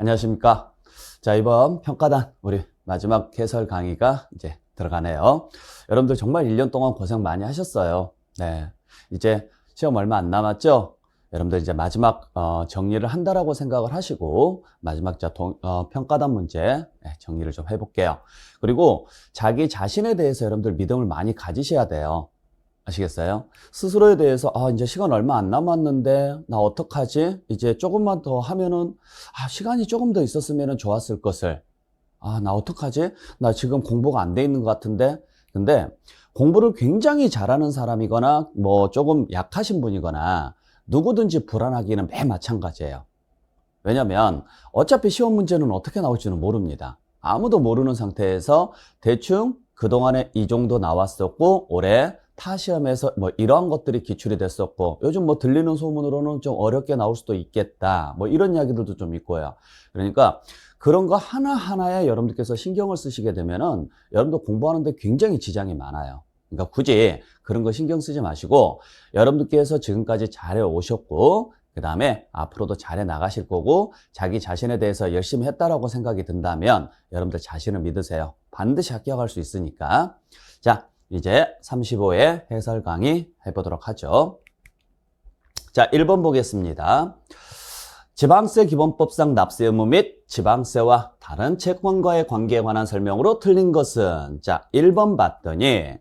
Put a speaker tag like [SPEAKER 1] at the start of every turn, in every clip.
[SPEAKER 1] 안녕하십니까. 자, 이번 평가단 우리 마지막 해설 강의가 이제 들어가네요. 여러분들 정말 1년 동안 고생 많이 하셨어요. 네. 이제 시험 얼마 안 남았죠? 여러분들 이제 마지막 정리를 한다라고 생각을 하시고 마지막 평가단 문제 정리를 좀 해볼게요. 그리고 자기 자신에 대해서 여러분들 믿음을 많이 가지셔야 돼요. 아시겠어요? 스스로에 대해서 이제 시간 얼마 안 남았는데 나 어떡하지? 이제 조금만 더 하면은 시간이 조금 더 있었으면 좋았을 것을 나 어떡하지? 나 지금 공부가 안 돼 있는 것 같은데. 근데 공부를 굉장히 잘하는 사람이거나 뭐 조금 약하신 분이거나 누구든지 불안하기는 매 마찬가지예요. 왜냐면 어차피 시험 문제는 어떻게 나올지는 모릅니다. 아무도 모르는 상태에서 대충 그동안에 이 정도 나왔었고 올해 타 시험에서 뭐 이러한 것들이 기출이 됐었고 요즘 뭐 들리는 소문으로는 좀 어렵게 나올 수도 있겠다 뭐 이런 이야기들도 좀 있고요. 그러니까 그런 거 하나하나에 여러분들께서 신경을 쓰시게 되면은 여러분들 공부하는데 굉장히 지장이 많아요. 그러니까 굳이 그런 거 신경 쓰지 마시고 여러분들께서 지금까지 잘해 오셨고 그 다음에 앞으로도 잘해 나가실 거고 자기 자신에 대해서 열심히 했다라고 생각이 든다면 여러분들 자신을 믿으세요. 반드시 합격할 수 있으니까. 자, 이제 35회 해설 강의 해보도록 하죠. 자, 1번 보겠습니다. 지방세 기본법상 납세 의무 및 지방세와 다른 채권과의 관계에 관한 설명으로 틀린 것은 자, 1번 봤더니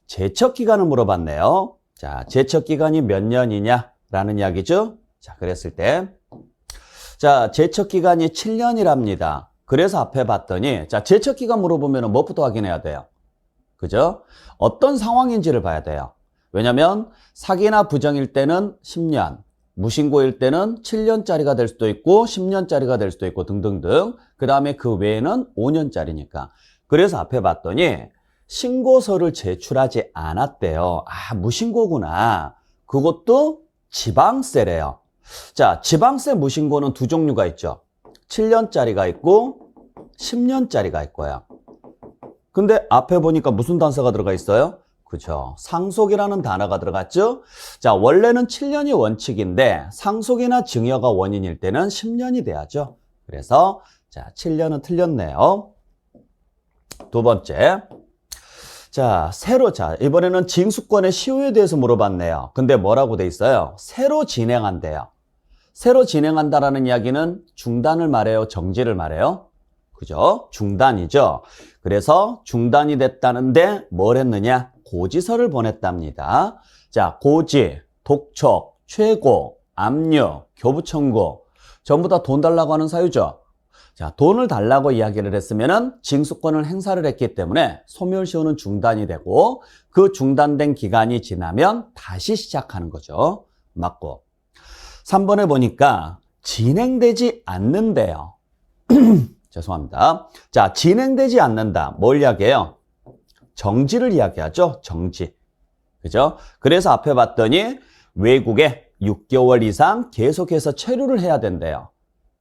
[SPEAKER 1] 제척기간을 물어봤네요. 자, 제척기간이 몇 년이냐라는 이야기죠. 자, 그랬을 때 자, 제척기간이 7년이랍니다. 그래서 앞에 봤더니 자, 제척기간 물어보면 무엇부터 확인해야 돼요? 그죠? 어떤 상황인지를 봐야 돼요. 왜냐면 사기나 부정일 때는 10년, 무신고일 때는 7년짜리가 될 수도 있고 10년짜리가 될 수도 있고 등등등. 그 다음에 그 외에는 5년짜리니까. 그래서 앞에 봤더니 신고서를 제출하지 않았대요. 무신고구나. 그것도 지방세래요. 자, 지방세 무신고는 두 종류가 있죠. 7년짜리가 있고 10년짜리가 있고요. 근데 앞에 보니까 무슨 단서가 들어가 있어요? 그죠. 상속이라는 단어가 들어갔죠? 자, 원래는 7년이 원칙인데 상속이나 증여가 원인일 때는 10년이 돼야죠. 그래서 자, 7년은 틀렸네요. 두 번째. 자, 이번에는 징수권의 시효에 대해서 물어봤네요. 근데 뭐라고 돼 있어요? 새로 진행한대요. 새로 진행한다라는 이야기는 중단을 말해요? 정지를 말해요? 그죠? 중단이죠. 그래서 중단이 됐다는데 뭘 했느냐? 고지서를 보냈답니다. 자, 고지, 독촉, 최고, 압류, 교부 청구 전부 다 돈 달라고 하는 사유죠. 자, 돈을 달라고 이야기를 했으면은 징수권을 행사를 했기 때문에 소멸시효는 중단이 되고 그 중단된 기간이 지나면 다시 시작하는 거죠. 맞고. 3번에 보니까 진행되지 않는데요. 죄송합니다. 자, 진행되지 않는다. 뭘 이야기해요? 정지를 이야기하죠. 정지. 그죠? 그래서 앞에 봤더니 외국에 6개월 이상 계속해서 체류를 해야 된대요.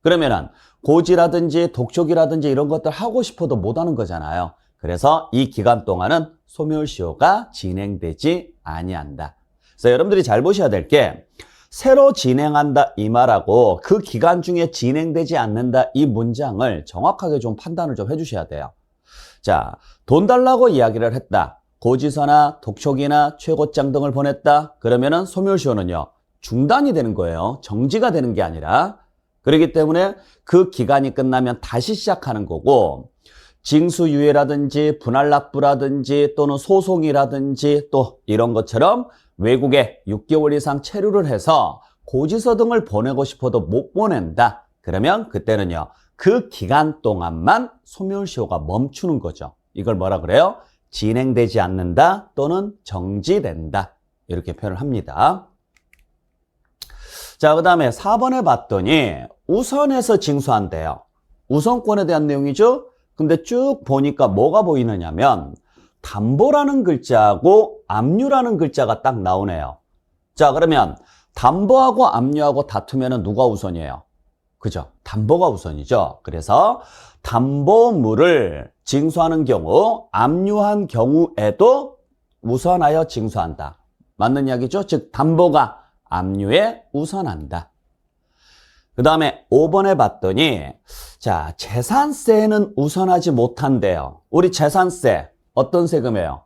[SPEAKER 1] 그러면은 고지라든지 독촉이라든지 이런 것들 하고 싶어도 못 하는 거잖아요. 그래서 이 기간 동안은 소멸시효가 진행되지 아니한다. 그래서 여러분들이 잘 보셔야 될 게 새로 진행한다 이 말하고 그 기간 중에 진행되지 않는다 이 문장을 정확하게 좀 판단을 좀 해주셔야 돼요. 자, 돈 달라고 이야기를 했다. 고지서나 독촉이나 최고장 등을 보냈다. 그러면은 소멸시효는요 중단이 되는 거예요. 정지가 되는 게 아니라. 그렇기 때문에 그 기간이 끝나면 다시 시작하는 거고 징수유예라든지 분할납부라든지 또는 소송이라든지 또 이런 것처럼 외국에 6개월 이상 체류를 해서 고지서 등을 보내고 싶어도 못 보낸다. 그러면 그때는요. 그 기간 동안만 소멸시효가 멈추는 거죠. 이걸 뭐라 그래요? 진행되지 않는다 또는 정지된다. 이렇게 표현을 합니다. 자, 그 다음에 4번에 봤더니 우선해서 징수한대요. 우선권에 대한 내용이죠. 근데 쭉 보니까 뭐가 보이느냐면 담보라는 글자하고 압류라는 글자가 딱 나오네요. 자, 그러면 담보하고 압류하고 다투면 누가 우선이에요? 그죠? 담보가 우선이죠. 그래서 담보물을 징수하는 경우, 압류한 경우에도 우선하여 징수한다. 맞는 이야기죠? 즉 담보가 압류에 우선한다. 그 다음에 5번에 봤더니 자, 재산세는 우선하지 못한대요. 우리 재산세 어떤 세금이에요?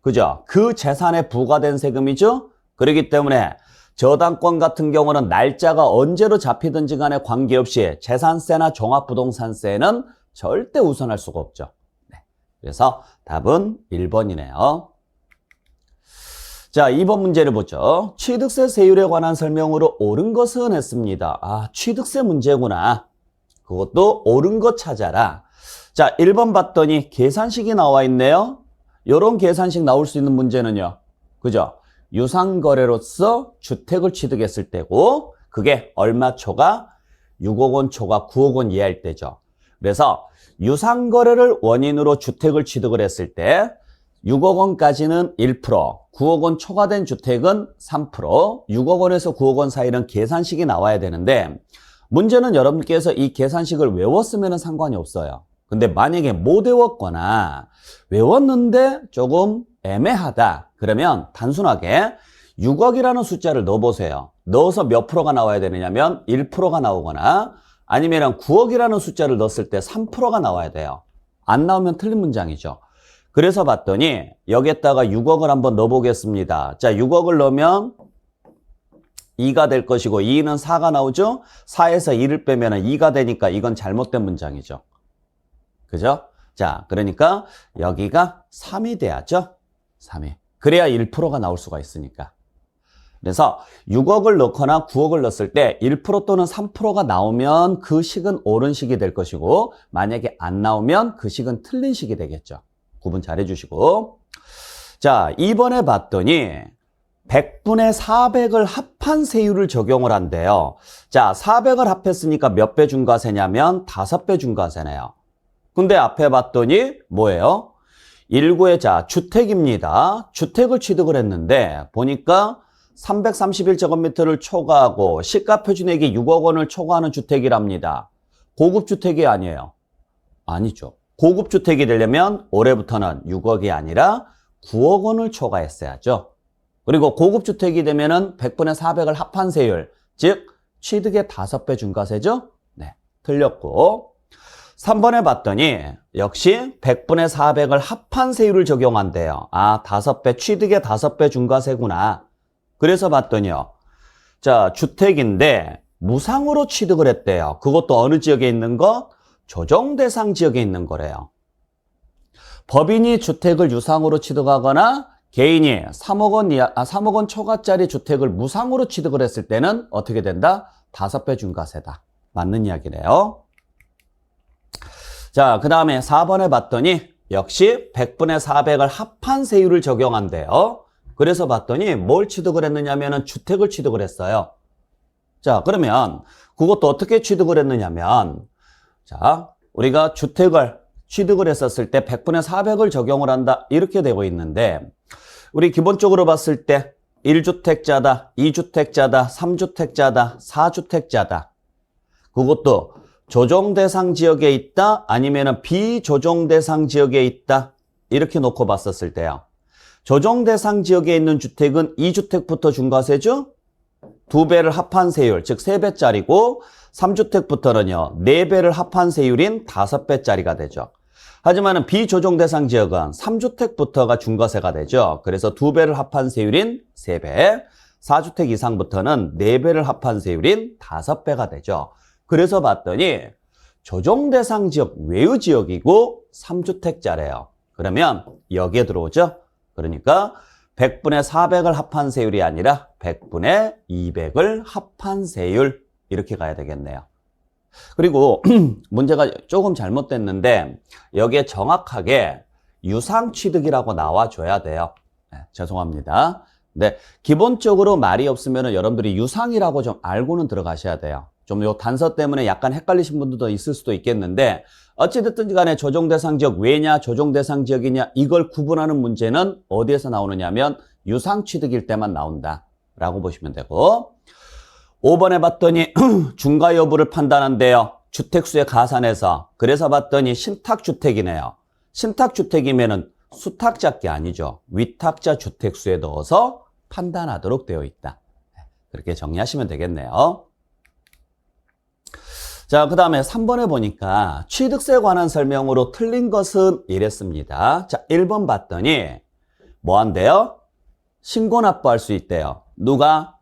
[SPEAKER 1] 그죠? 그 재산에 부과된 세금이죠? 그렇기 때문에 저당권 같은 경우는 날짜가 언제로 잡히든지 간에 관계없이 재산세나 종합부동산세는 절대 우선할 수가 없죠. 네. 그래서 답은 1번이네요. 자, 2번 문제를 보죠. 취득세 세율에 관한 설명으로 옳은 것은 했습니다. 아, 취득세 문제구나. 그것도 옳은 것 찾아라. 자, 1번 봤더니 계산식이 나와 있네요. 요런 계산식 나올 수 있는 문제는요. 그죠? 유상거래로서 주택을 취득했을 때고 그게 얼마 초과? 6억 원 초과 9억 원 이하일 때죠. 그래서 유상거래를 원인으로 주택을 취득을 했을 때 6억 원까지는 1%, 9억 원 초과된 주택은 3%, 6억 원에서 9억 원 사이는 계산식이 나와야 되는데 문제는 여러분께서 이 계산식을 외웠으면 상관이 없어요. 근데 만약에 못 외웠거나 외웠는데 조금 애매하다. 그러면 단순하게 6억이라는 숫자를 넣어보세요. 넣어서 몇 프로가 나와야 되느냐면 1%가 나오거나 아니면 9억이라는 숫자를 넣었을 때 3%가 나와야 돼요. 안 나오면 틀린 문장이죠. 그래서 봤더니 여기에다가 6억을 한번 넣어보겠습니다. 자, 6억을 넣으면 2가 될 것이고 2는 4가 나오죠? 4에서 2를 빼면 2가 되니까 이건 잘못된 문장이죠. 그죠? 자, 그러니까 여기가 3이 돼야죠. 3이. 그래야 1%가 나올 수가 있으니까. 그래서 6억을 넣거나 9억을 넣었을 때 1% 또는 3%가 나오면 그 식은 옳은 식이 될 것이고 만약에 안 나오면 그 식은 틀린 식이 되겠죠. 구분 잘 해주시고. 자, 2번에 봤더니 100분의 400을 합한 세율을 적용을 한대요. 자, 400을 합했으니까 몇 배 중과세냐면 5배 중과세네요. 근데 앞에 봤더니 뭐예요? 19의 자, 주택입니다. 주택을 취득을 했는데 보니까 331제곱미터를 초과하고 시가 표준액이 6억 원을 초과하는 주택이랍니다. 고급 주택이 아니에요. 아니죠. 고급 주택이 되려면 올해부터는 6억이 아니라 9억 원을 초과했어야죠. 그리고 고급 주택이 되면은 100분의 400을 합한 세율, 즉 취득의 5배 중과세죠? 네, 틀렸고. 3번에 봤더니 역시 100분의 400을 합한 세율을 적용한대요. 아, 5배, 취득의 5배 중과세구나. 그래서 봤더니요. 자, 주택인데 무상으로 취득을 했대요. 그것도 어느 지역에 있는 것? 조정 대상 지역에 있는 거래요. 법인이 주택을 유상으로 취득하거나 개인이 3억 원 초과짜리 주택을 무상으로 취득을 했을 때는 어떻게 된다? 5배 중과세다. 맞는 이야기네요. 자, 그 다음에 4번에 봤더니 역시 100분의 400을 합한 세율을 적용한대요. 그래서 봤더니 뭘 취득을 했느냐면 주택을 취득을 했어요. 자, 그러면 그것도 어떻게 취득을 했느냐면 자, 우리가 주택을 취득을 했었을 때 100분의 400을 적용을 한다. 이렇게 되고 있는데 우리 기본적으로 봤을 때 1주택자다, 2주택자다, 3주택자다, 4주택자다. 그것도 조정 대상 지역에 있다, 아니면 비조정 대상 지역에 있다. 이렇게 놓고 봤었을 때요. 조정 대상 지역에 있는 주택은 2주택부터 중과세죠? 2배를 합한 세율, 즉 3배짜리고 3주택부터는요. 4배를 합한 세율인 5배짜리가 되죠. 하지만 비조정 대상 지역은 3주택부터가 중과세가 되죠. 그래서 2배를 합한 세율인 3배, 4주택 이상부터는 4배를 합한 세율인 5배가 되죠. 그래서 봤더니 조정 대상 지역 외의 지역이고 3주택자래요. 그러면 여기에 들어오죠. 그러니까 100분의 400을 합한 세율이 아니라 100분의 200을 합한 세율 이렇게 가야 되겠네요. 그리고 문제가 조금 잘못됐는데 여기에 정확하게 유상취득이라고 나와줘야 돼요. 네, 죄송합니다. 네, 기본적으로 말이 없으면 여러분들이 유상이라고 좀 알고는 들어가셔야 돼요. 좀 요 단서 때문에 약간 헷갈리신 분들도 있을 수도 있겠는데 어찌됐든 간에 조정대상 지역 외냐 조정대상 지역이냐 이걸 구분하는 문제는 어디에서 나오느냐면 유상취득일 때만 나온다 라고 보시면 되고 5번에 봤더니 중과 여부를 판단한대요. 주택수에 가산해서. 그래서 봤더니 신탁주택이네요. 신탁주택이면은 수탁자 게 아니죠. 위탁자 주택수에 넣어서 판단하도록 되어 있다. 그렇게 정리하시면 되겠네요. 자, 그 다음에 3번에 보니까 취득세에 관한 설명으로 틀린 것은 이랬습니다. 자, 1번 봤더니 뭐 한대요? 신고 납부할 수 있대요. 누가?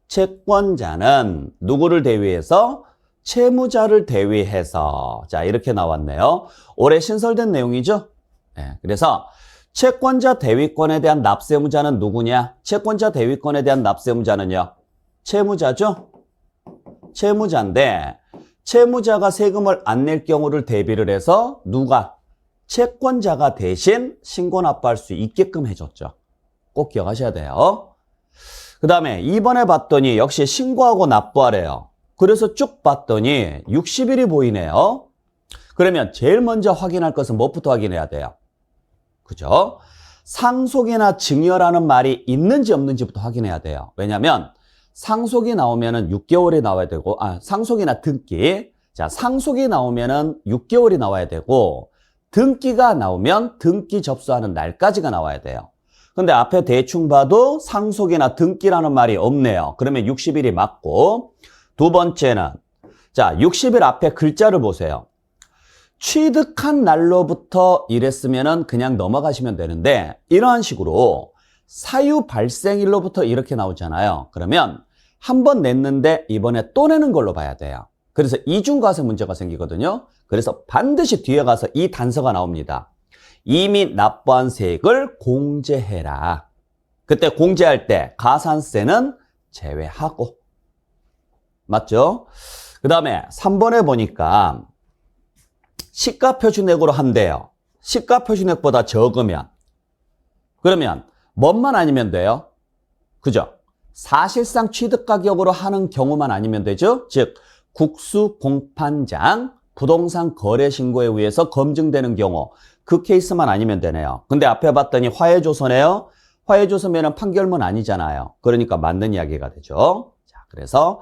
[SPEAKER 1] 채권자는 누구를 대위해서? 채무자를 대위해서. 자, 이렇게 나왔네요. 올해 신설된 내용이죠? 네, 그래서 채권자 대위권에 대한 납세무자는 누구냐? 채권자 대위권에 대한 납세무자는요? 채무자죠? 채무자인데 채무자가 세금을 안 낼 경우를 대비를 해서 누가? 채권자가 대신 신고 납부할 수 있게끔 해줬죠. 꼭 기억하셔야 돼요. 그 다음에 2번에 봤더니 역시 신고하고 납부하래요. 그래서 쭉 봤더니 60일이 보이네요. 그러면 제일 먼저 확인할 것은 무엇부터 확인해야 돼요? 그죠? 상속이나 증여라는 말이 있는지 없는지부터 확인해야 돼요. 왜냐하면 상속이 나오면은 6개월이 나와야 되고, 상속이나 등기. 자, 상속이 나오면은 6개월이 나와야 되고, 등기가 나오면 등기 접수하는 날까지가 나와야 돼요. 근데 앞에 대충 봐도 상속이나 등기라는 말이 없네요. 그러면 60일이 맞고, 두 번째는, 자, 60일 앞에 글자를 보세요. 취득한 날로부터 이랬으면은 그냥 넘어가시면 되는데, 이러한 식으로 사유 발생일로부터 이렇게 나오잖아요. 그러면 한 번 냈는데 이번에 또 내는 걸로 봐야 돼요. 그래서 이중과세 문제가 생기거든요. 그래서 반드시 뒤에 가서 이 단서가 나옵니다. 이미 납부한 세액을 공제해라. 그때 공제할 때 가산세는 제외하고. 맞죠? 그 다음에 3번에 보니까 시가표준액으로 한대요. 시가표준액보다 적으면. 그러면 뭔만 아니면 돼요? 그죠? 사실상 취득가격으로 하는 경우만 아니면 되죠? 즉 국수공판장 부동산 거래신고에 의해서 검증되는 경우 그 케이스만 아니면 되네요. 근데 앞에 봤더니 화해조서네요. 화해조서면은 판결문 아니잖아요. 그러니까 맞는 이야기가 되죠. 자, 그래서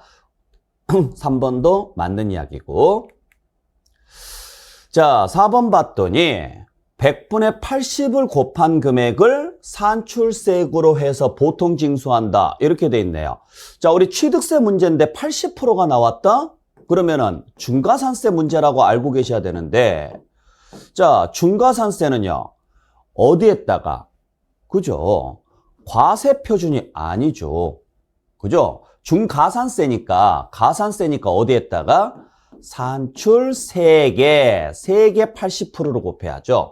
[SPEAKER 1] 3번도 맞는 이야기고. 자, 4번 봤더니 100분의 80을 곱한 금액을 산출세액으로 해서 보통 징수한다. 이렇게 돼 있네요. 자, 우리 취득세 문제인데 80%가 나왔다? 그러면은 중과산세 문제라고 알고 계셔야 되는데, 자, 중과산세는요, 어디에다가? 그죠? 과세표준이 아니죠. 그죠? 중가산세니까, 가산세니까 어디에다가? 산출세액에, 세액의 80%로 곱해야죠.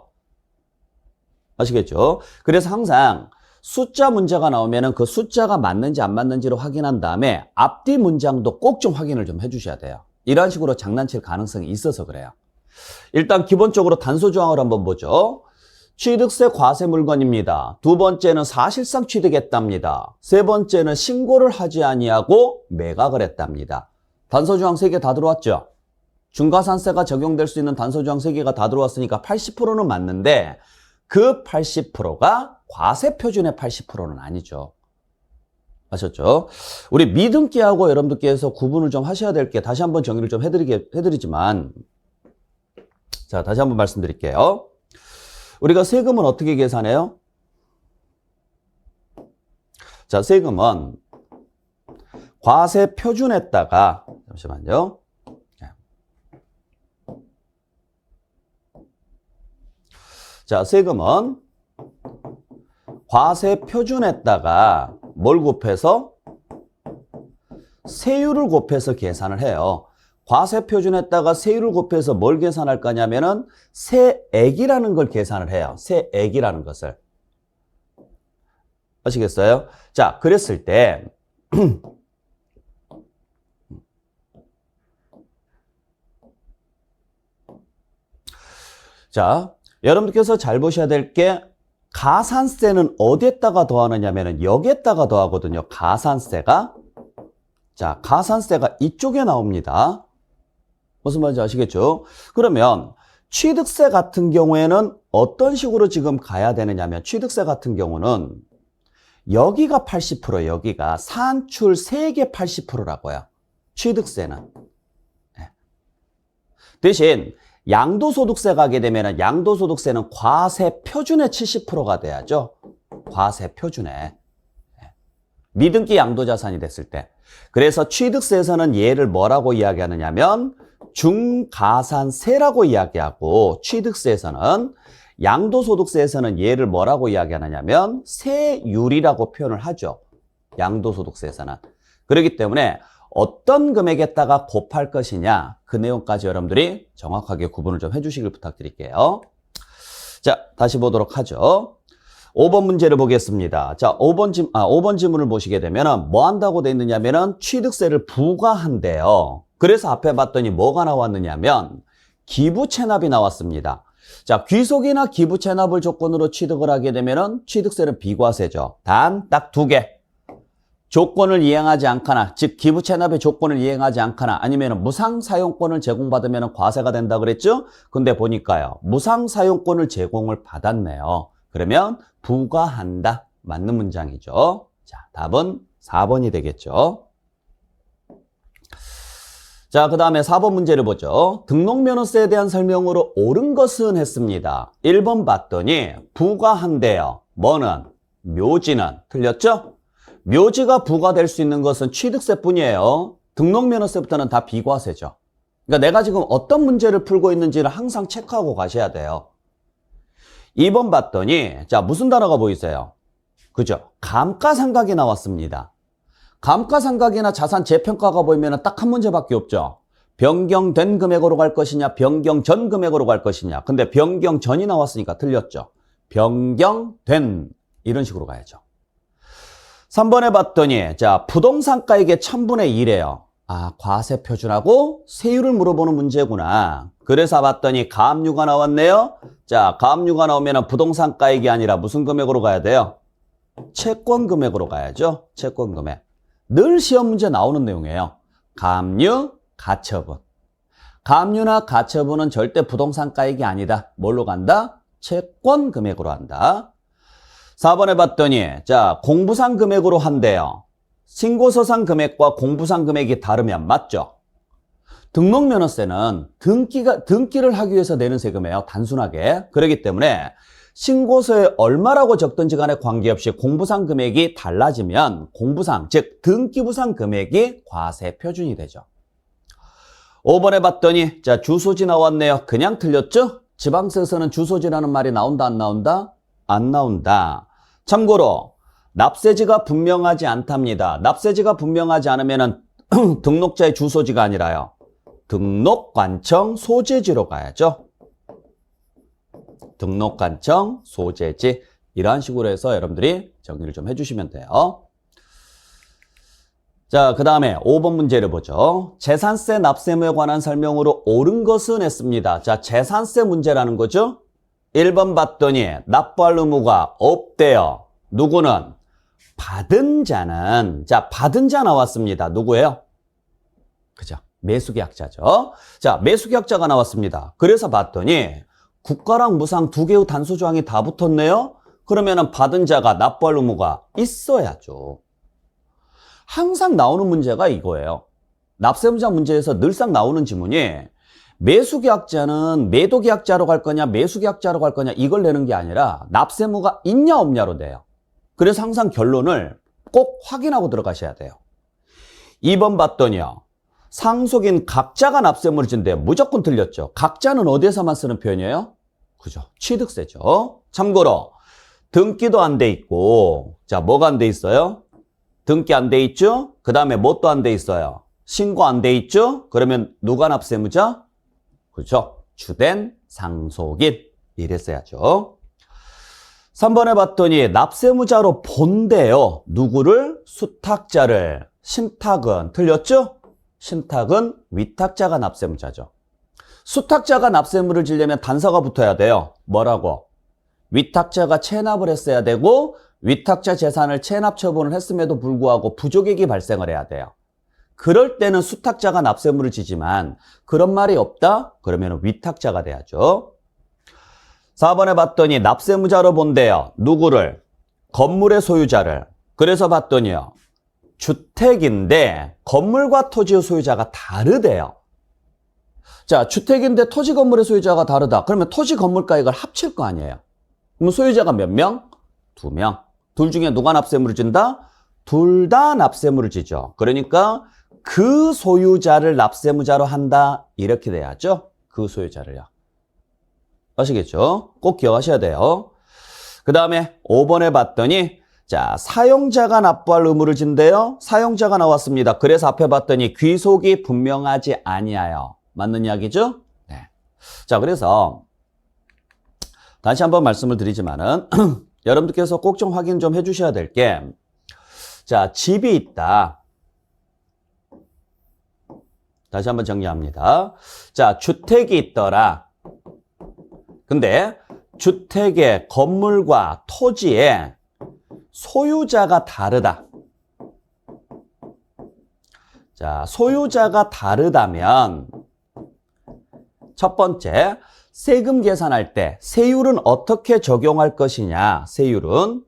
[SPEAKER 1] 아시겠죠? 그래서 항상 숫자 문제가 나오면은 그 숫자가 맞는지 안 맞는지를 확인한 다음에 앞뒤 문장도 꼭 좀 확인을 좀 해주셔야 돼요. 이런 식으로 장난칠 가능성이 있어서 그래요. 일단 기본적으로 단서 조항을 한번 보죠. 취득세 과세 물건입니다. 두 번째는 사실상 취득했답니다. 세 번째는 신고를 하지 아니하고 매각을 했답니다. 단서 조항 3개 다 들어왔죠? 중과산세가 적용될 수 있는 단서 조항 3개가 다 들어왔으니까 80%는 맞는데 그 80%가 과세표준의 80%는 아니죠. 아셨죠? 우리 미등기하고 여러분들께서 구분을 좀 하셔야 될 게 다시 한번 정리를 좀 해드리지만, 자, 다시 한번 말씀드릴게요. 우리가 세금은 어떻게 계산해요? 자, 세금은 과세표준에다가, 잠시만요. 자, 세금은 과세표준에다가 뭘 곱해서? 세율을 곱해서 계산을 해요. 과세표준에다가 세율을 곱해서 뭘 계산할 거냐면은 세액이라는 걸 계산을 해요. 세액이라는 것을. 아시겠어요? 자, 그랬을 때 자, 여러분들께서 잘 보셔야 될 게 가산세는 어디에다가 더하느냐면은 여기에다가 더하거든요. 가산세가. 자, 가산세가 이쪽에 나옵니다. 무슨 말인지 아시겠죠? 그러면 취득세 같은 경우에는 어떤 식으로 지금 가야 되느냐면 취득세 같은 경우는 여기가 80%, 여기가 산출세액의 80%라고요. 취득세는. 대신 양도소득세 가게 되면 양도소득세는 과세표준의 70%가 돼야죠. 과세표준에. 미등기 양도자산이 됐을 때. 그래서 취득세에서는 얘를 뭐라고 이야기하느냐면 중가산세라고 이야기하고 취득세에서는 양도소득세에서는 얘를 뭐라고 이야기하느냐면 세율이라고 표현을 하죠. 양도소득세에서는. 그렇기 때문에 어떤 금액에다가 곱할 것이냐 그 내용까지 여러분들이 정확하게 구분을 좀 해주시길 부탁드릴게요. 자, 다시 보도록 하죠. 5번 문제를 보겠습니다. 자, 5번 지문을 보시게 되면 뭐 한다고 돼 있느냐면은 취득세를 부과한대요. 그래서 앞에 봤더니 뭐가 나왔느냐면 기부 체납이 나왔습니다. 자, 귀속이나 기부 체납을 조건으로 취득을 하게 되면은 취득세는 비과세죠. 단 딱 두 개. 조건을 이행하지 않거나, 즉 기부 체납의 조건을 이행하지 않거나 아니면 무상 사용권을 제공받으면 과세가 된다 그랬죠? 근데 보니까요. 무상 사용권을 제공을 받았네요. 그러면 부과한다. 맞는 문장이죠. 자, 답은 4번이 되겠죠. 자, 그 다음에 4번 문제를 보죠. 등록면허세에 대한 설명으로 옳은 것은 했습니다. 1번 봤더니 부과한대요. 뭐는? 묘지는. 틀렸죠? 묘지가 부과될 수 있는 것은 취득세뿐이에요. 등록면허세부터는 다 비과세죠. 그러니까 내가 지금 어떤 문제를 풀고 있는지를 항상 체크하고 가셔야 돼요. 2번 봤더니 자, 무슨 단어가 보이세요? 그죠? 감가상각이 나왔습니다. 감가상각이나 자산 재평가가 보이면 딱 한 문제밖에 없죠. 변경된 금액으로 갈 것이냐, 변경 전 금액으로 갈 것이냐. 근데 변경 전이 나왔으니까 틀렸죠. 변경된 이런 식으로 가야죠. 3번에 봤더니 자, 부동산가액의 1000분의 1이에요. 아, 과세 표준하고 세율을 물어보는 문제구나. 그래서 봤더니 가압류가 나왔네요. 자, 가압류가 나오면 부동산가액이 아니라 무슨 금액으로 가야 돼요? 채권 금액으로 가야죠. 채권 금액. 늘 시험 문제 나오는 내용이에요. 가압류, 가처분. 가압류나 가처분은 절대 부동산가액이 아니다. 뭘로 간다? 채권 금액으로 한다. 4번에 봤더니 자, 공부상 금액으로 한대요. 신고서상 금액과 공부상 금액이 다르면 맞죠? 등록면허세는 등기를 하기 위해서 내는 세금이에요. 단순하게. 그렇기 때문에 신고서에 얼마라고 적든지 간에 관계없이 공부상 금액이 달라지면 공부상, 즉 등기부상 금액이 과세 표준이 되죠. 5번에 봤더니 자, 주소지 나왔네요. 그냥 틀렸죠? 지방세에서는 주소지라는 말이 나온다 안 나온다? 안 나온다. 참고로 납세지가 분명하지 않답니다. 납세지가 분명하지 않으면 등록자의 주소지가 아니라요. 등록관청 소재지로 가야죠. 등록관청 소재지. 이러한 식으로 해서 여러분들이 정리를 좀 해주시면 돼요. 자, 그 다음에 5번 문제를 보죠. 재산세 납세무에 관한 설명으로 옳은 것은 했습니다. 자, 재산세 문제라는 거죠. 1번 봤더니 납부할 의무가 없대요. 누구는? 받은 자는. 자, 받은 자 나왔습니다. 누구예요? 그죠? 매수계약자죠. 자, 매수계약자가 나왔습니다. 그래서 봤더니 국가랑 무상 두 개의 단수조항이 다 붙었네요. 그러면은 받은 자가 납부할 의무가 있어야죠. 항상 나오는 문제가 이거예요. 납세무자 문제에서 늘상 나오는 지문이 매수계약자는 매도계약자로 갈 거냐 매수계약자로 갈 거냐 이걸 내는 게 아니라 납세무가 있냐 없냐로 돼요. 그래서 항상 결론을 꼭 확인하고 들어가셔야 돼요. 2번 봤더니요. 상속인 각자가 납세무를 진대요. 무조건 틀렸죠. 각자는 어디에서만 쓰는 표현이에요? 그죠. 취득세죠. 참고로 등기도 안 돼 있고 자, 뭐가 안 돼 있어요? 등기 안 돼 있죠? 그 다음에 뭣도 안 돼 있어요? 신고 안 돼 있죠? 그러면 누가 납세무자? 그렇죠. 주된 상속인. 이랬어야죠. 3번에 봤더니 납세무자로 본대요. 누구를? 수탁자를. 신탁은 틀렸죠? 신탁은 위탁자가 납세무자죠. 수탁자가 납세무를 지려면 단서가 붙어야 돼요. 뭐라고? 위탁자가 체납을 했어야 되고 위탁자 재산을 체납 처분을 했음에도 불구하고 부족액이 발생을 해야 돼요. 그럴 때는 수탁자가 납세무를 지지만 그런 말이 없다? 그러면 위탁자가 돼야죠. 4번에 봤더니 납세무자로 본대요. 누구를? 건물의 소유자를. 그래서 봤더니요. 주택인데 건물과 토지의 소유자가 다르대요. 자, 주택인데 토지 건물의 소유자가 다르다. 그러면 토지 건물가액을 합칠 거 아니에요. 그럼 소유자가 몇 명? 2명. 둘 중에 누가 납세무를 진다? 둘 다 납세무를 지죠. 그러니까 그 소유자를 납세무자로 한다. 이렇게 돼야죠. 그 소유자를요. 아시겠죠? 꼭 기억하셔야 돼요. 그 다음에 5번에 봤더니 자, 사용자가 납부할 의무를 진대요. 사용자가 나왔습니다. 그래서 앞에 봤더니 귀속이 분명하지 아니하여. 맞는 이야기죠? 네. 자, 그래서 다시 한번 말씀을 드리지만은 여러분들께서 꼭 좀 확인 좀 해주셔야 될 게, 자, 집이 있다. 다시 한번 정리합니다. 자, 주택이 있더라. 근데 주택의 건물과 토지의 소유자가 다르다. 자, 소유자가 다르다면 첫 번째, 세금 계산할 때 세율은 어떻게 적용할 것이냐. 세율은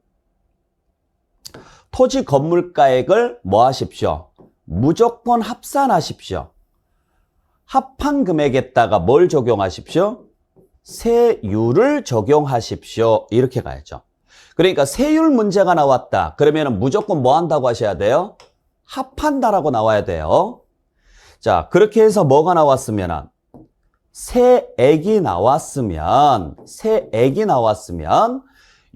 [SPEAKER 1] 토지 건물가액을 뭐 하십시오? 무조건 합산하십시오. 합한 금액에다가 뭘 적용하십시오? 세율을 적용하십시오. 이렇게 가야죠. 그러니까 세율 문제가 나왔다. 그러면 무조건 뭐 한다고 하셔야 돼요? 합한다라고 나와야 돼요. 자, 그렇게 해서 뭐가 나왔으면 세액이 나왔으면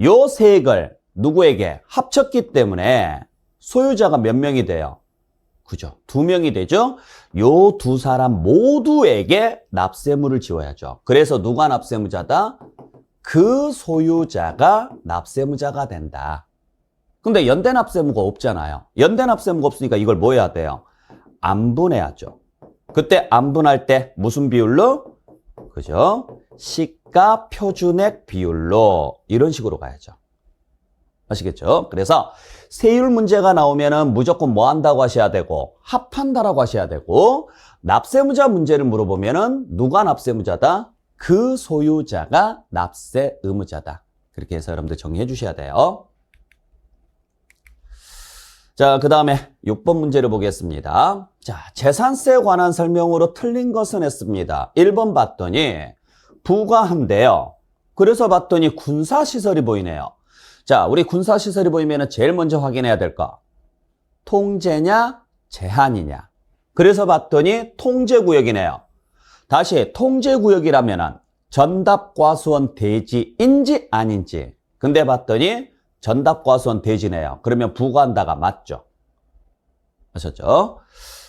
[SPEAKER 1] 요 세액을 누구에게 합쳤기 때문에 소유자가 몇 명이 돼요? 그죠? 2명이 되죠? 요 두 사람 모두에게 납세물을 지워야죠. 그래서 누가 납세무자다? 그 소유자가 납세무자가 된다. 근데 연대납세무가 없잖아요. 연대납세무가 없으니까 이걸 뭐 해야 돼요? 안분해야죠. 그때 안분할 때 무슨 비율로? 그죠? 시가 표준액 비율로 이런 식으로 가야죠. 아시겠죠? 그래서 세율 문제가 나오면은 무조건 뭐 한다고 하셔야 되고 합한다라고 하셔야 되고, 납세무자 문제를 물어보면은 누가 납세무자다? 그 소유자가 납세 의무자다. 그렇게 해서 여러분들 정리해 주셔야 돼요. 자, 그 다음에 6번 문제를 보겠습니다. 자, 재산세에 관한 설명으로 틀린 것은 했습니다. 1번 봤더니 부가한데요. 그래서 봤더니 군사시설이 보이네요. 자, 우리 군사시설이 보이면 제일 먼저 확인해야 될 거. 통제냐, 제한이냐. 그래서 봤더니 통제구역이네요. 다시 통제구역이라면 전답과수원 대지인지 아닌지. 근데 봤더니 전답과수원 대지네요. 그러면 부과한다가 맞죠? 아셨죠?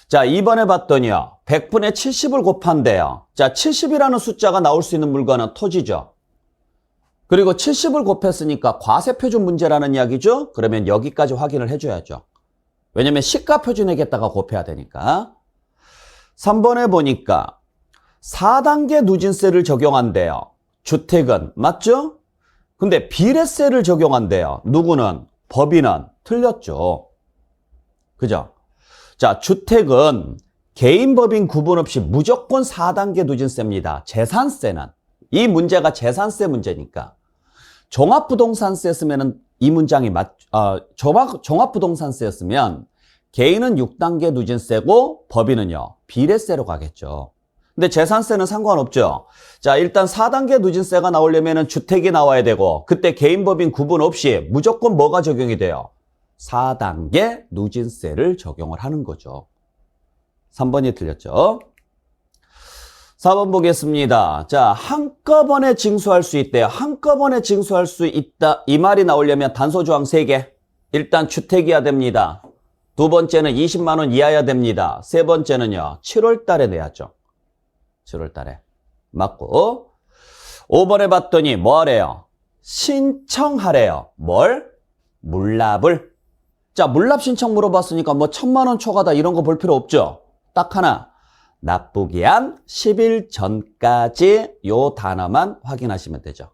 [SPEAKER 1] 자, 2번에 봤더니요. 100분의 70을 곱한대요. 자, 70이라는 숫자가 나올 수 있는 물건은 토지죠. 그리고 70을 곱했으니까 과세표준 문제라는 이야기죠? 그러면 여기까지 확인을 해줘야죠. 왜냐면 시가표준액에다가 곱해야 되니까. 3번에 보니까 4단계 누진세를 적용한대요. 주택은 맞죠? 근데 비례세를 적용한대요. 누구는? 법인은 틀렸죠. 그죠? 자, 주택은 개인 법인 구분 없이 무조건 4단계 누진세입니다. 재산세는. 이 문제가 재산세 문제니까. 종합부동산세였으면 이 문장이 종합부동산세였으면 개인은 6단계 누진세고 법인은요, 비례세로 가겠죠. 근데 재산세는 상관없죠. 자, 일단 4단계 누진세가 나오려면 주택이 나와야 되고, 그때 개인 법인 구분 없이 무조건 뭐가 적용이 돼요? 4단계 누진세를 적용을 하는 거죠. 3번이 틀렸죠. 4번 보겠습니다. 자, 한꺼번에 징수할 수 있대요. 한꺼번에 징수할 수 있다. 이 말이 나오려면 단서조항 3개. 일단 주택이어야 됩니다. 두 번째는 20만 원 이하여야 됩니다. 세 번째는요, 7월 달에 내야죠. 7월 달에. 맞고. 5번에 봤더니 뭐 하래요? 신청하래요. 뭘? 물납을. 자, 물납 신청 물어봤으니까 뭐 1000만 원 초과다 이런 거 볼 필요 없죠. 딱 하나. 납부기한 10일 전까지 요 단어만 확인하시면 되죠.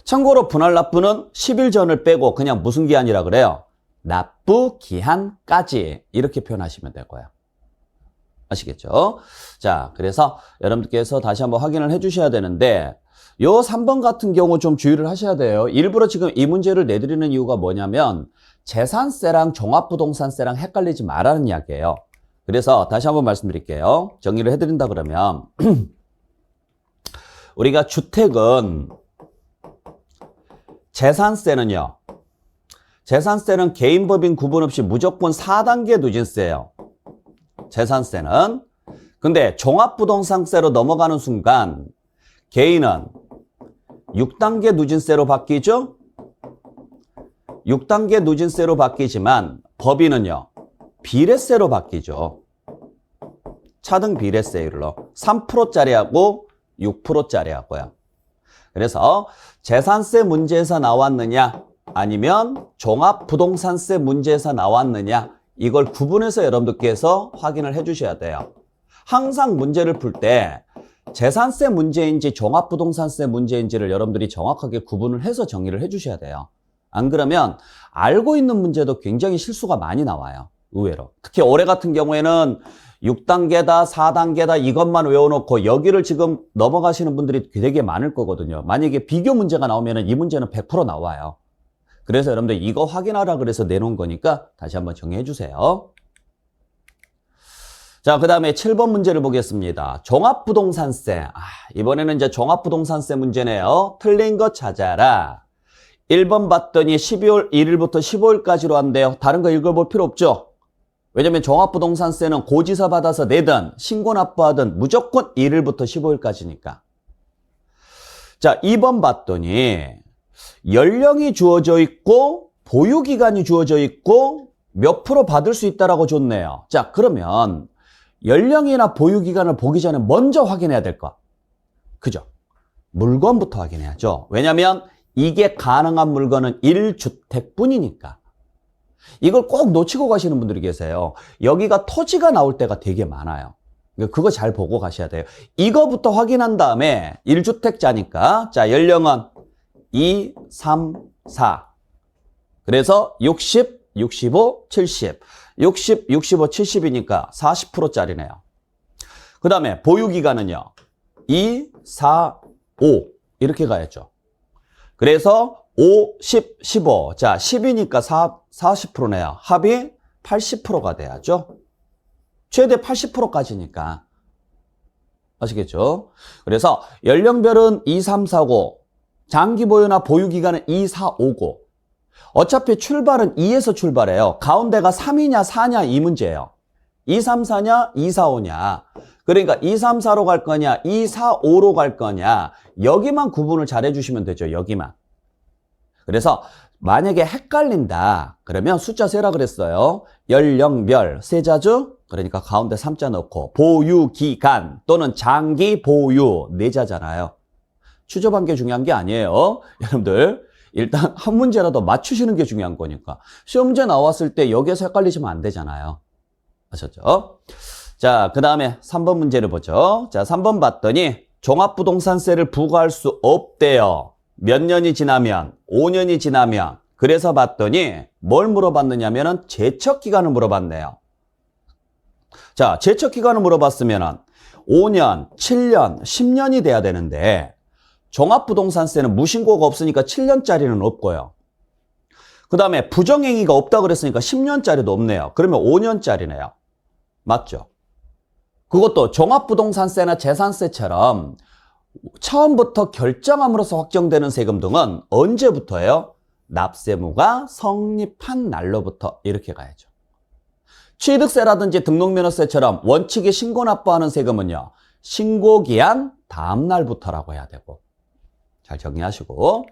[SPEAKER 1] 참고로 분할 납부는 10일 전을 빼고 그냥 무슨 기한이라 그래요? 납부기한까지 이렇게 표현하시면 될 거예요. 아시겠죠? 자, 그래서 여러분들께서 다시 한번 확인을 해 주셔야 되는데, 요 3번 같은 경우 좀 주의를 하셔야 돼요. 일부러 지금 이 문제를 내드리는 이유가 뭐냐면 재산세랑 종합부동산세랑 헷갈리지 말라는 이야기예요. 그래서 다시 한번 말씀드릴게요. 정리를 해드린다 그러면 우리가 주택은 재산세는 개인 법인 구분 없이 무조건 4단계 누진세예요. 재산세는. 근데 종합부동산세로 넘어가는 순간 개인은 6단계 누진세로 바뀌죠? 6단계 누진세로 바뀌지만 법인은요, 비례세로 바뀌죠. 차등 비례세율로 3%짜리하고 6%짜리하고요. 그래서 재산세 문제에서 나왔느냐 아니면 종합부동산세 문제에서 나왔느냐, 이걸 구분해서 여러분들께서 확인을 해 주셔야 돼요. 항상 문제를 풀 때 재산세 문제인지 종합부동산세 문제인지를 여러분들이 정확하게 구분을 해서 정리를 해 주셔야 돼요. 안 그러면 알고 있는 문제도 굉장히 실수가 많이 나와요. 의외로. 특히 올해 같은 경우에는 6단계다, 4단계다 이것만 외워놓고 여기를 지금 넘어가시는 분들이 되게 많을 거거든요. 만약에 비교 문제가 나오면 이 문제는 100% 나와요. 그래서 여러분들 이거 확인하라 그래서 내놓은 거니까 다시 한번 정리해 주세요. 자, 그 다음에 7번 문제를 보겠습니다. 종합부동산세. 이번에는 이제 종합부동산세 문제네요. 틀린 거 찾아라. 1번 봤더니 12월 1일부터 15일까지로 한대요. 다른 거 읽어볼 필요 없죠? 왜냐면 종합부동산세는 고지서 받아서 내든 신고 납부하든 무조건 1일부터 15일까지니까. 자, 2번 봤더니 연령이 주어져 있고 보유기간이 주어져 있고 몇 프로 받을 수 있다라고 줬네요. 자, 그러면 연령이나 보유기간을 보기 전에 먼저 확인해야 될 거. 그죠? 물건부터 확인해야죠. 왜냐면 이게 가능한 물건은 1주택뿐이니까. 이걸 꼭 놓치고 가시는 분들이 계세요. 여기가 토지가 나올 때가 되게 많아요. 그거 잘 보고 가셔야 돼요. 이거부터 확인한 다음에 1주택자니까 자, 연령은 2, 3, 4. 그래서 60, 65, 70. 60, 65, 70이니까 40%짜리네요. 그 다음에 보유기간은요. 2, 4, 5 이렇게 가야죠. 그래서 5, 10, 15. 자, 10이니까 40%네요. 합이 80%가 돼야죠. 최대 80%까지니까. 아시겠죠? 그래서 연령별은 2, 3, 4, 5. 장기 보유나 보유기간은 2, 4, 5, 9. 어차피 출발은 2에서 출발해요. 가운데가 3이냐 4냐 이 문제예요. 2, 3, 4냐 2, 4, 5냐. 그러니까 2, 3, 4로 갈 거냐 2, 4, 5로 갈 거냐. 여기만 구분을 잘 해주시면 되죠. 여기만. 그래서 만약에 헷갈린다 그러면 숫자 세라 그랬어요. 연령별 세자죠. 그러니까 가운데 3자 넣고 보유기간 또는 장기 보유 4자잖아요. 추접한 게 중요한 게 아니에요. 여러분들 일단 한 문제라도 맞추시는 게 중요한 거니까. 시험 문제 나왔을 때 여기에서 헷갈리시면 안 되잖아요. 아셨죠? 자, 그 다음에 3번 문제를 보죠. 자, 3번 봤더니 종합부동산세를 부과할 수 없대요. 몇 년이 지나면? 5년이 지나면. 그래서 봤더니 뭘 물어봤느냐면은 제척기간을 물어봤네요. 자, 제척기간을 물어봤으면은 5년, 7년, 10년이 돼야 되는데 종합부동산세는 무신고가 없으니까 7년짜리는 없고요. 그 다음에 부정행위가 없다 그랬으니까 10년짜리도 없네요. 그러면 5년짜리네요. 맞죠? 그것도 종합부동산세나 재산세처럼 처음부터 결정함으로써 확정되는 세금 등은 언제부터예요? 납세무가 성립한 날로부터 이렇게 가야죠. 취득세라든지 등록면허세처럼 원칙이 신고 납부하는 세금은요. 신고기한 다음 날부터라고 해야 되고. 잘 정리하시고.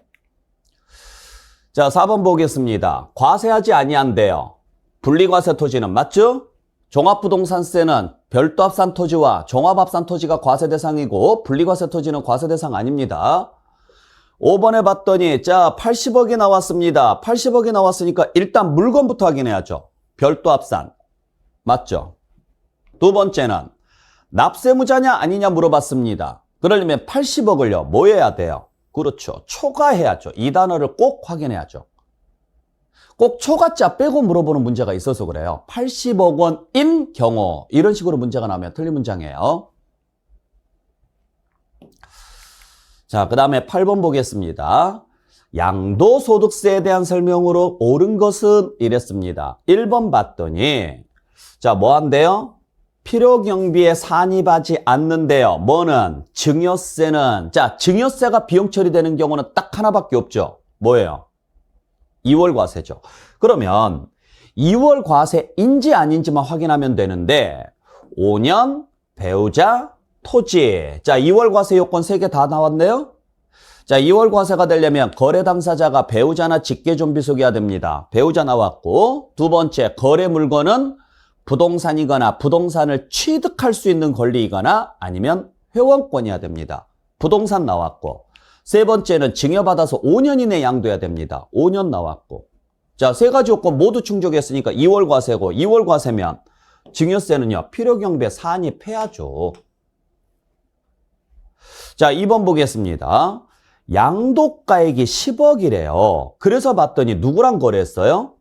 [SPEAKER 1] 자, 4번 보겠습니다. 과세하지 아니한대요. 분리과세 토지는 맞죠? 종합부동산세는 별도 합산 토지와 종합 합산 토지가 과세 대상이고 분리과세 토지는 과세 대상 아닙니다. 5번에 봤더니 자 80억이 나왔습니다. 80억이 나왔으니까 일단 물건부터 확인해야죠. 별도 합산. 맞죠? 두 번째는 납세무자냐 아니냐 물어봤습니다. 그러려면 80억을요. 뭐 해야 돼요? 그렇죠. 초과해야죠. 이 단어를 꼭 확인해야죠. 꼭 초과자 빼고 물어보는 문제가 있어서 그래요. 80억 원인 경우 이런 식으로 문제가 나오면 틀린 문장이에요. 자, 그 다음에 8번 보겠습니다. 양도소득세에 대한 설명으로 옳은 것은 이랬습니다. 1번 봤더니 자, 뭐 한대요? 필요경비에 산입하지 않는데요. 뭐는? 증여세는. 자, 증여세가 비용 처리되는 경우는 딱 하나밖에 없죠. 뭐예요? 2월 과세죠. 그러면 2월 과세인지 아닌지만 확인하면 되는데 5년, 배우자, 토지. 자, 2월 과세 요건 3개 다 나왔네요. 자, 2월 과세가 되려면 거래 당사자가 배우자나 직계존비속이어야 됩니다. 배우자 나왔고, 두 번째, 거래 물건은 부동산이거나 부동산을 취득할 수 있는 권리이거나 아니면 회원권이어야 됩니다. 부동산 나왔고, 세 번째는 증여받아서 5년 이내 양도해야 됩니다. 5년 나왔고. 자, 세 가지 요건 모두 충족했으니까 2월 과세고, 2월 과세면 증여세는요, 필요경비에 산입해야죠. 자, 2번 보겠습니다. 양도가액이 10억이래요. 그래서 봤더니 누구랑 거래했어요?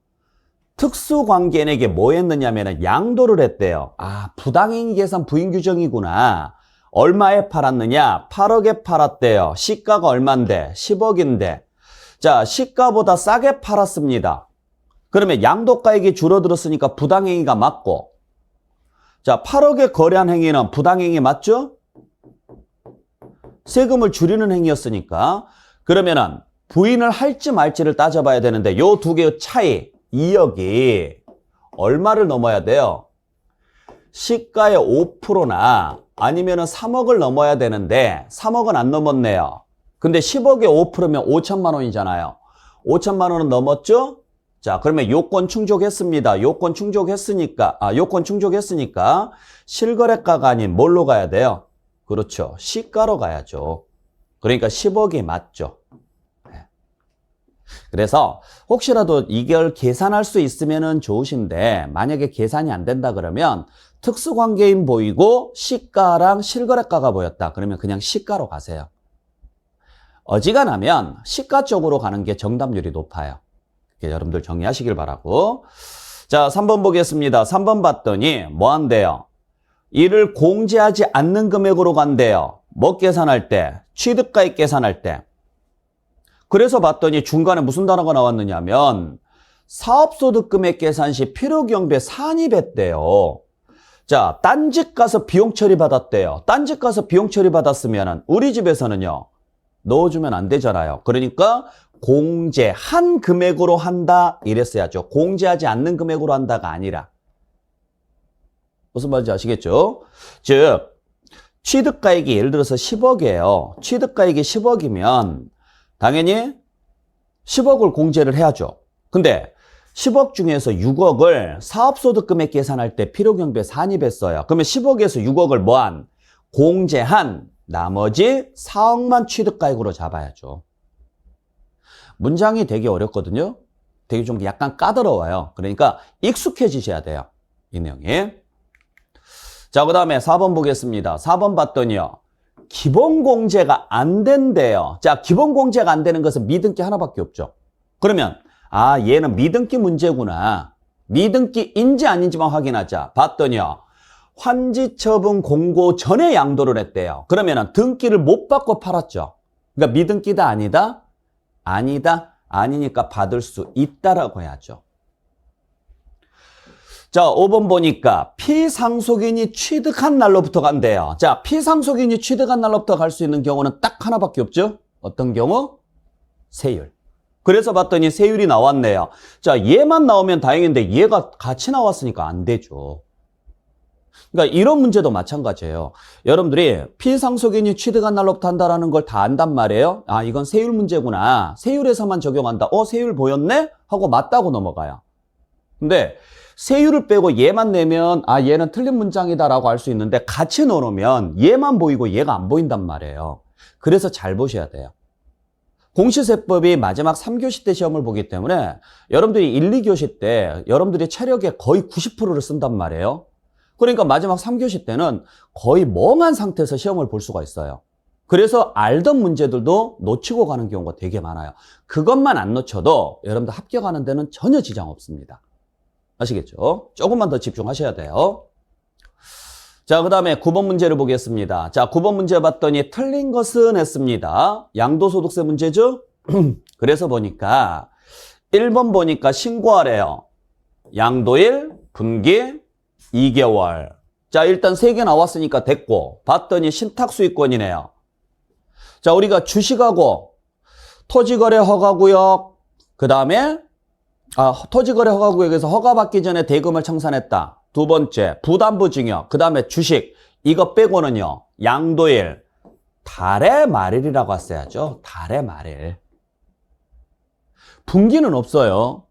[SPEAKER 1] 특수관계인에게 뭐 했느냐면 양도를 했대요. 아, 부당행위 계산 부인 규정이구나. 얼마에 팔았느냐? 8억에 팔았대요. 시가가 얼만데? 10억인데. 자, 시가보다 싸게 팔았습니다. 그러면 양도가액이 줄어들었으니까 부당행위가 맞고. 자, 8억에 거래한 행위는 부당행위 맞죠? 세금을 줄이는 행위였으니까. 그러면은 부인을 할지 말지를 따져봐야 되는데 요 두 개의 차이 2억이 얼마를 넘어야 돼요? 시가의 5%나 아니면은 3억을 넘어야 되는데 3억은 안 넘었네요. 근데 10억에 5%면 5천만 원이잖아요. 5천만 원은 넘었죠? 자, 그러면 요건 충족했습니다. 요건 충족했으니까 실거래가가 아닌 뭘로 가야 돼요? 그렇죠. 시가로 가야죠. 그러니까 10억이 맞죠. 그래서 혹시라도 이걸 계산할 수 있으면 좋으신데 만약에 계산이 안 된다 그러면 특수관계인 보이고 시가랑 실거래가가 보였다. 그러면 그냥 시가로 가세요. 어지간하면 시가 쪽으로 가는 게 정답률이 높아요. 여러분들 정리하시길 바라고. 자, 3번 보겠습니다. 3번 봤더니 뭐 한대요? 이를 공제하지 않는 금액으로 간대요. 뭐 계산할 때? 취득가액 계산할 때. 그래서 봤더니 중간에 무슨 단어가 나왔느냐면 사업소득금액 계산 시 필요경비에 산입했대요. 자, 딴집 가서 비용 처리받았대요. 딴집 가서 비용 처리받았으면 우리 집에서는요. 넣어주면 안 되잖아요. 그러니까 공제한 금액으로 한다 이랬어야죠. 공제하지 않는 금액으로 한다가 아니라. 무슨 말인지 아시겠죠? 즉 취득가액이 예를 들어서 10억이에요. 취득가액이 10억이면 당연히 10억을 공제를 해야죠. 근데 10억 중에서 6억을 사업소득금액 계산할 때 필요경비에 산입했어요. 그러면 10억에서 6억을 뭐한? 공제한 나머지 4억만 취득가액으로 잡아야죠. 문장이 되게 어렵거든요. 되게 좀 약간 까다로워요. 그러니까 익숙해지셔야 돼요. 이 내용이. 자, 그 다음에 4번 보겠습니다. 4번 봤더니요. 기본공제가 안 된대요. 자, 기본공제가 안 되는 것은 미등기 하나밖에 없죠. 그러면 아, 얘는 미등기 문제구나. 미등기인지 아닌지만 확인하자. 봤더니요. 환지처분 공고 전에 양도를 했대요. 그러면 등기를 못 받고 팔았죠. 그러니까 미등기다 아니다? 아니다. 아니니까 받을 수 있다라고 해야죠. 자, 5번 보니까 피상속인이 취득한 날로부터 간대요. 자, 피상속인이 취득한 날로부터 갈 수 있는 경우는 딱 하나밖에 없죠. 어떤 경우? 세율. 그래서 봤더니 세율이 나왔네요. 자, 얘만 나오면 다행인데 얘가 같이 나왔으니까 안 되죠. 그러니까 이런 문제도 마찬가지예요. 여러분들이 피상속인이 취득한 날로부터 한다라는 걸 다 안단 말이에요. 아, 이건 세율 문제구나. 세율에서만 적용한다. 세율 보였네? 하고 맞다고 넘어가요. 근데 세율을 빼고 얘만 내면 아, 얘는 틀린 문장이다라고 할 수 있는데 같이 넣어놓으면 얘만 보이고 얘가 안 보인단 말이에요. 그래서 잘 보셔야 돼요. 공시세법이 마지막 3교시 때 시험을 보기 때문에 여러분들이 1, 2교시 때 여러분들이 체력의 거의 90%를 쓴단 말이에요. 그러니까 마지막 3교시 때는 거의 멍한 상태에서 시험을 볼 수가 있어요. 그래서 알던 문제들도 놓치고 가는 경우가 되게 많아요. 그것만 안 놓쳐도 여러분들 합격하는 데는 전혀 지장 없습니다. 아시겠죠? 조금만 더 집중하셔야 돼요. 자, 그 다음에 9번 문제를 보겠습니다. 자, 9번 문제 봤더니 틀린 것은 했습니다. 양도소득세 문제죠? 그래서 보니까 1번 보니까 신고하래요. 양도일, 분기, 2개월. 자, 일단 3개 나왔으니까 됐고 봤더니 신탁수익권이네요. 자, 우리가 주식하고 토지거래 허가구역 그 다음에 토지거래 허가구역에서 허가받기 전에 대금을 청산했다. 두 번째, 부담부증여. 그 다음에 주식. 이거 빼고는요, 양도일. 달의 말일이라고 했어야죠. 달의 말일. 분기는 없어요.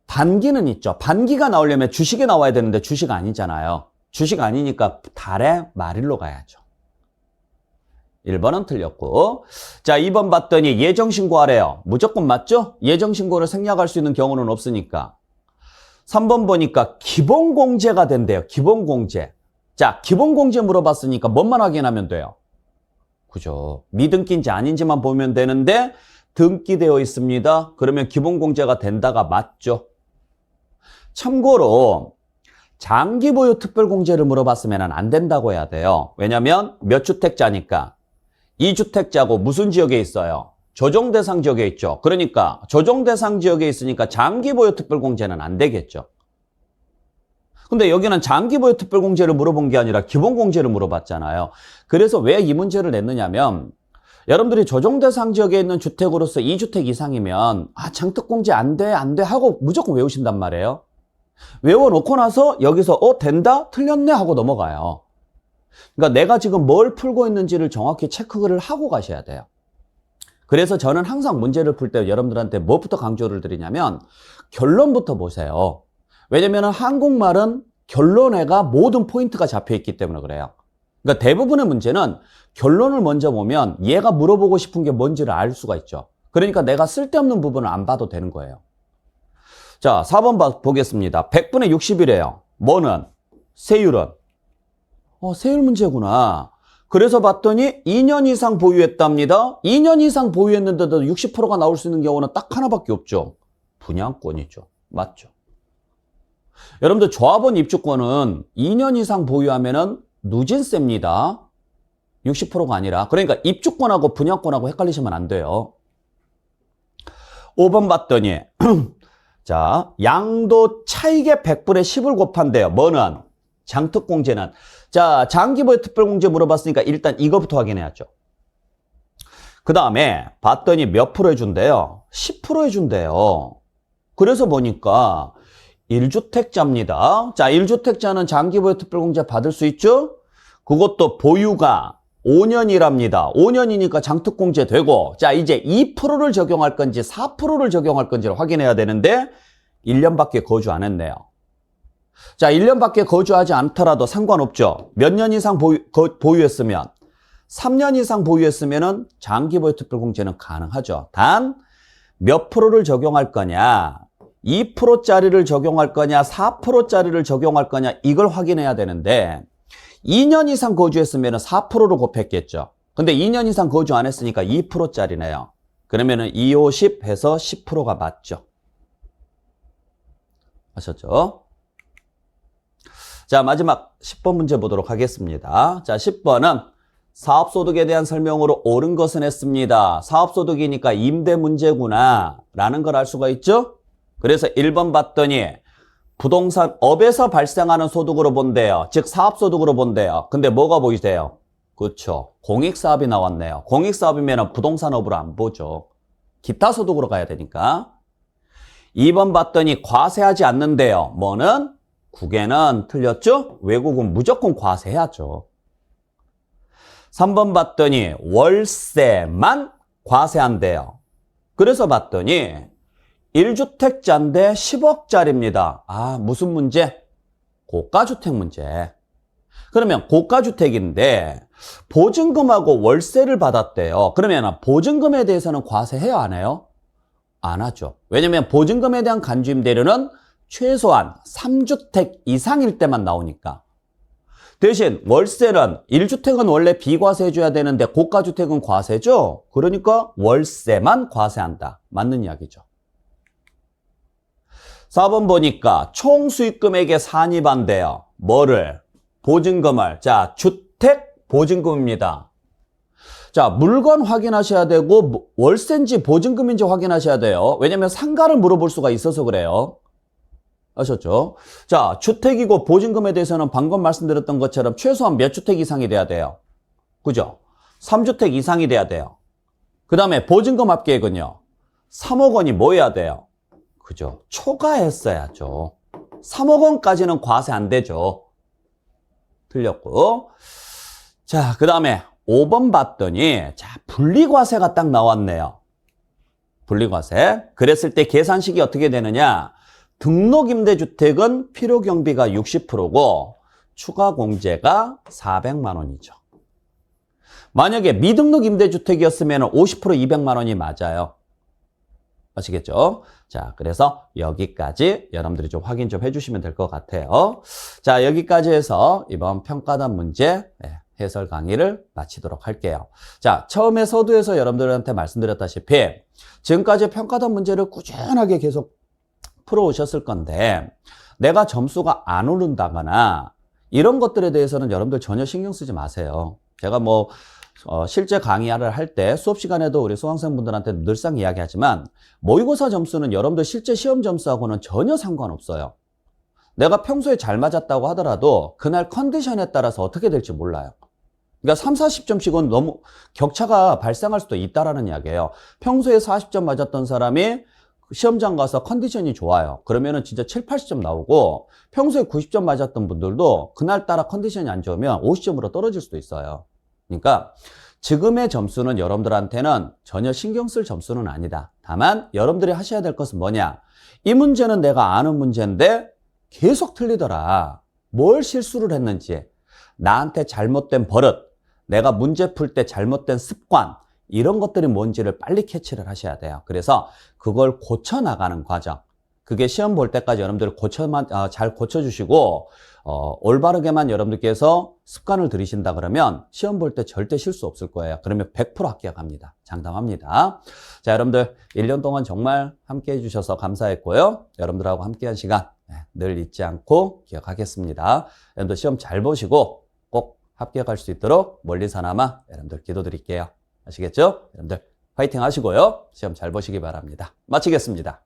[SPEAKER 1] 반기는 있죠. 반기가 나오려면 주식이 나와야 되는데 주식 아니잖아요. 주식 아니니까 달의 말일로 가야죠. 1번은 틀렸고. 자, 2번 봤더니 예정신고하래요. 무조건 맞죠? 예정신고를 생략할 수 있는 경우는 없으니까. 3번 보니까 기본공제가 된대요. 기본공제. 자, 기본공제 물어봤으니까 뭔만 확인하면 돼요? 그죠. 미등기인지 아닌지만 보면 되는데 등기되어 있습니다. 그러면 기본공제가 된다가 맞죠. 참고로 장기보유 특별공제를 물어봤으면 안 된다고 해야 돼요. 왜냐면 몇 주택자니까. 2주택자고 무슨 지역에 있어요? 조정대상 지역에 있죠. 그러니까 조정대상 지역에 있으니까 장기보유 특별공제는 안 되겠죠. 근데 여기는 장기보유 특별공제를 물어본 게 아니라 기본공제를 물어봤잖아요. 그래서 왜 이 문제를 냈느냐면 여러분들이 조정대상 지역에 있는 주택으로서 2주택 이상이면 장특공제 안 돼 하고 무조건 외우신단 말이에요. 외워놓고 나서 여기서 된다? 틀렸네? 하고 넘어가요. 그러니까 내가 지금 뭘 풀고 있는지를 정확히 체크를 하고 가셔야 돼요. 그래서 저는 항상 문제를 풀 때 여러분들한테 뭐부터 강조를 드리냐면 결론부터 보세요. 왜냐면 한국말은 결론에가 모든 포인트가 잡혀 있기 때문에 그래요. 그러니까 대부분의 문제는 결론을 먼저 보면 얘가 물어보고 싶은 게 뭔지를 알 수가 있죠. 그러니까 내가 쓸데없는 부분을 안 봐도 되는 거예요. 자, 4번 보겠습니다. 100분의 60이래요. 뭐는? 세율은? 세율 문제구나. 그래서 봤더니 2년 이상 보유했답니다. 2년 이상 보유했는데도 60%가 나올 수 있는 경우는 딱 하나밖에 없죠. 분양권이죠. 맞죠? 여러분들 조합원 입주권은 2년 이상 보유하면은 누진세입니다. 60%가 아니라. 그러니까 입주권하고 분양권하고 헷갈리시면 안 돼요. 5번 봤더니 자, 양도 차익의 100분의 10을 곱한대요. 뭐는? 장특공제는. 자, 장기보유 특별공제 물어봤으니까 일단 이거부터 확인해야죠. 그 다음에 봤더니 몇 프로 해준대요? 10% 해준대요. 그래서 보니까 1주택자입니다. 자, 1주택자는 장기보유 특별공제 받을 수 있죠? 그것도 보유가 5년이랍니다. 5년이니까 장특공제 되고, 자, 이제 2%를 적용할 건지 4%를 적용할 건지를 확인해야 되는데 1년밖에 거주 안 했네요. 자, 1년밖에 거주하지 않더라도 상관없죠. 몇 년 이상 보유했으면 3년 이상 보유했으면 장기보유 특별공제는 가능하죠. 단 몇 프로를 적용할 거냐, 2%짜리를 적용할 거냐, 4%짜리를 적용할 거냐, 이걸 확인해야 되는데 2년 이상 거주했으면 4%로 곱했겠죠. 근데 2년 이상 거주 안 했으니까 2%짜리네요. 그러면은 2, 5, 10 해서 10%가 맞죠. 아셨죠? 자, 마지막 10번 문제 보도록 하겠습니다. 자, 10번은 사업소득에 대한 설명으로 옳은 것은 했습니다. 사업소득이니까 임대 문제구나 라는 걸 알 수가 있죠. 그래서 1번 봤더니 부동산 업에서 발생하는 소득으로 본대요. 즉 사업소득으로 본대요. 근데 뭐가 보이세요? 그렇죠. 공익사업이 나왔네요. 공익사업이면 부동산업으로 안 보죠. 기타 소득으로 가야 되니까. 2번 봤더니 과세하지 않는데요. 뭐는? 국에는 틀렸죠? 외국은 무조건 과세해야죠. 3번 봤더니 월세만 과세한대요. 그래서 봤더니 1주택자인데 10억짜리입니다. 무슨 문제? 고가주택 문제. 그러면 고가주택인데 보증금하고 월세를 받았대요. 그러면 보증금에 대해서는 과세해요, 안 해요? 안 하죠. 왜냐면 보증금에 대한 간주임대료는 최소한 3주택 이상일 때만 나오니까. 대신 월세는 1주택은 원래 비과세해줘야 되는데 고가주택은 과세죠? 그러니까 월세만 과세한다. 맞는 이야기죠. 4번 보니까 총 수익금액에 산입한대요. 뭐를? 보증금을. 자, 주택 보증금입니다. 자, 물건 확인하셔야 되고 월세인지 보증금인지 확인하셔야 돼요. 왜냐면 상가를 물어볼 수가 있어서 그래요. 아셨죠? 자, 주택이고 보증금에 대해서는 방금 말씀드렸던 것처럼 최소한 몇 주택 이상이 돼야 돼요? 그죠? 3주택 이상이 돼야 돼요. 그 다음에 보증금 합계액은요? 3억 원이 뭐 해야 돼요? 그죠? 초과했어야죠. 3억 원까지는 과세 안 되죠. 틀렸고. 자, 그 다음에 5번 봤더니, 자, 분리과세가 딱 나왔네요. 분리과세. 그랬을 때 계산식이 어떻게 되느냐? 등록임대주택은 필요경비가 60%고, 추가 공제가 400만 원이죠. 만약에 미등록 임대주택이었으면 50% 200만 원이 맞아요. 아시겠죠? 자, 그래서 여기까지 여러분들이 좀 확인 좀 해주시면 될 것 같아요. 자, 여기까지 해서 이번 평가단 문제 해설 강의를 마치도록 할게요. 자, 처음에 서두에서 여러분들한테 말씀드렸다시피 지금까지 평가단 문제를 꾸준하게 계속 풀어오셨을 건데 내가 점수가 안 오른다거나 이런 것들에 대해서는 여러분들 전혀 신경 쓰지 마세요. 제가 뭐 실제 강의를 할 때 수업 시간에도 우리 수강생분들한테 늘상 이야기하지만 모의고사 점수는 여러분들 실제 시험 점수하고는 전혀 상관없어요. 내가 평소에 잘 맞았다고 하더라도 그날 컨디션에 따라서 어떻게 될지 몰라요. 그러니까 3, 40점씩은 너무 격차가 발생할 수도 있다라는 이야기예요. 평소에 40점 맞았던 사람이 시험장 가서 컨디션이 좋아요. 그러면은 진짜 7, 80점 나오고 평소에 90점 맞았던 분들도 그날따라 컨디션이 안 좋으면 50점으로 떨어질 수도 있어요. 그러니까 지금의 점수는 여러분들한테는 전혀 신경 쓸 점수는 아니다. 다만 여러분들이 하셔야 될 것은 뭐냐? 이 문제는 내가 아는 문제인데 계속 틀리더라. 뭘 실수를 했는지, 나한테 잘못된 버릇, 내가 문제 풀 때 잘못된 습관, 이런 것들이 뭔지를 빨리 캐치를 하셔야 돼요. 그래서 그걸 고쳐나가는 과정. 그게 시험 볼 때까지 여러분들 잘 고쳐주시고 올바르게만 여러분들께서 습관을 들이신다 그러면 시험 볼 때 절대 실수 없을 거예요. 그러면 100% 합격합니다. 장담합니다. 자, 여러분들 1년 동안 정말 함께 해주셔서 감사했고요. 여러분들하고 함께한 시간 늘 잊지 않고 기억하겠습니다. 여러분들 시험 잘 보시고 꼭 합격할 수 있도록 멀리서나마 여러분들 기도드릴게요. 아시겠죠? 여러분들 파이팅 하시고요. 시험 잘 보시기 바랍니다. 마치겠습니다.